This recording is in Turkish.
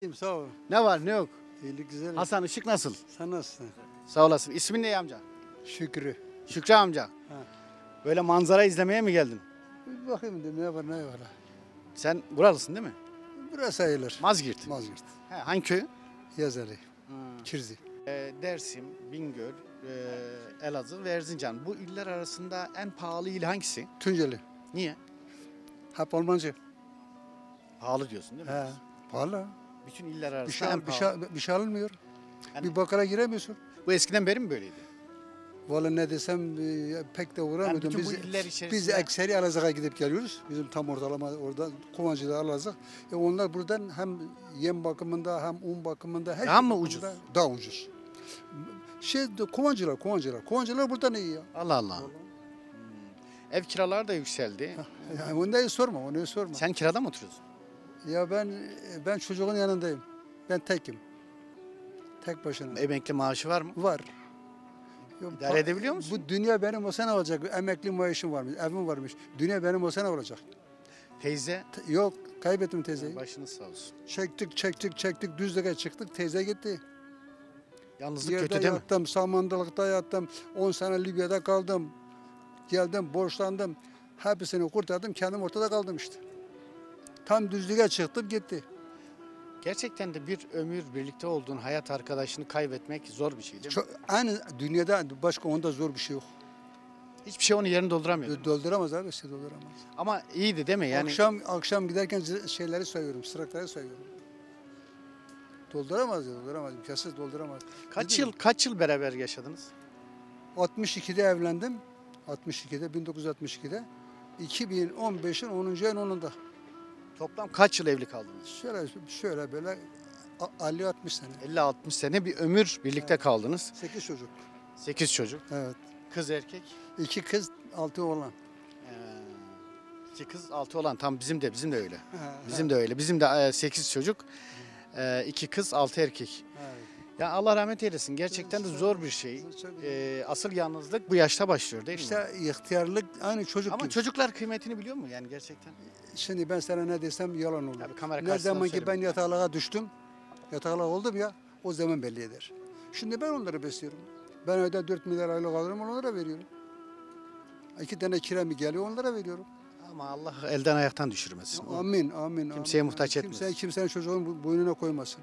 İyiyim, sağ ol. Ne var ne yok? İyilik güzel. Hasan Işık nasıl? Sen nasılsın? Sağ olasın. İsmin ne amca? Şükrü. Şükrü amca. Ha. Böyle manzara izlemeye mi geldin? Bir bakayım dedim ne var ne var. Sen buralısın değil mi? Burası sayılır. Mazgirt. Mazgirt. He, hangi köy? Yazarı. Kirzi. Dersim, Bingöl, Elazığ ve Erzincan. Bu iller arasında en pahalı il hangisi? Tunceli. Niye? Hep Almanca. Pahalı diyorsun değil mi? He. Pahalı. Bütün iller Bir arasında şey, en pahalı. bir şey alınmıyor. Yani- Bir bakkala giremiyorsun. Bu eskiden beri mi böyleydi? Vallahi ne desem pek de uğramıyordum. bütün bu Biz, iller içerisinde- biz ekseri Elazığ'a gidip geliyoruz. Bizim tam ortalama orada Kovancı'da Elazığ. Onlar buradan hem yem bakımında hem un bakımında her Daha şey mı bakımında ucuz? Daha ucuz. Kovancılar buradan iyi ya. Allah Allah. Ev kiraları da yükseldi. Yani onu sorma, onu sorma. Sen kirada mı oturuyorsun? Ya ben çocuğun yanındayım. Ben tekim. Tek başına. Emekli maaşı var mı? Var. Ya, İdare edebiliyor musun? Bu dünya benim olsa ne olacak? Emekli maaşım varmış, evim varmış. Dünya benim olsa ne olacak? Teyze? Yok, kaybettim teyzeyi. Başınız sağ olsun. Çektik, düzlüğe çıktık, teyze gitti. Yalnızlık Yerde kötü değil mi? yattım, samandalıkta yattım. 10 sene Libya'da kaldım. Geldim, borçlandım. Hepsini kurtardım, kendim ortada kaldım işte. Tam düzlüğe çıktım, gitti. Gerçekten de bir ömür birlikte olduğun hayat arkadaşını kaybetmek zor bir şey değil mi? Çok, aynı dünyada başka onda zor bir şey yok. Hiçbir şey onun yerini dolduramıyor. Dolduramaz abi, işte dolduramaz. Ama iyiydi değil mi? Yani Akşam giderken şeyleri sayıyorum, sırakları sayıyorum. Dolduramaz, imkansız dolduramaz. kaç yıl beraber yaşadınız? 62'de evlendim. 1962'de. 2015'in 10. ayın 10'unda. Toplam kaç yıl evli kaldınız? Şöyle böyle 50-60 sene. 50-60 sene bir ömür birlikte kaldınız. 8 çocuk. 8 çocuk. Evet. Kız erkek. 2 kız, 6 oğlan. 2 kız 6 olan tam bizim de öyle. Bizim de öyle. Bizim de 8 çocuk. 2 kız 6 erkek. Evet. Ya Allah rahmet eylesin. Gerçekten de zor bir şey. Asıl yalnızlık bu yaşta başlıyor değil mi? İşte ihtiyarlık aynı çocuk Ama gibi. çocuklar kıymetini biliyor mu yani gerçekten? Şimdi ben sana ne desem yalan olur. Tabii kamera Ne karşısında zaman ki ben söylemek lazım. yataklığa düştüm, yataklığa oldum ya, o zaman belli eder. Şimdi ben onları besliyorum. Ben ayda 4 milyar aylık alırım, onlara veriyorum. 2 tane kiremi geliyor, onlara veriyorum. Ama Allah elden ayaktan düşürmesin. Amin, amin. Kimseye amin. muhtaç etmesin. Kimsenin çocuğun boynuna koymasın.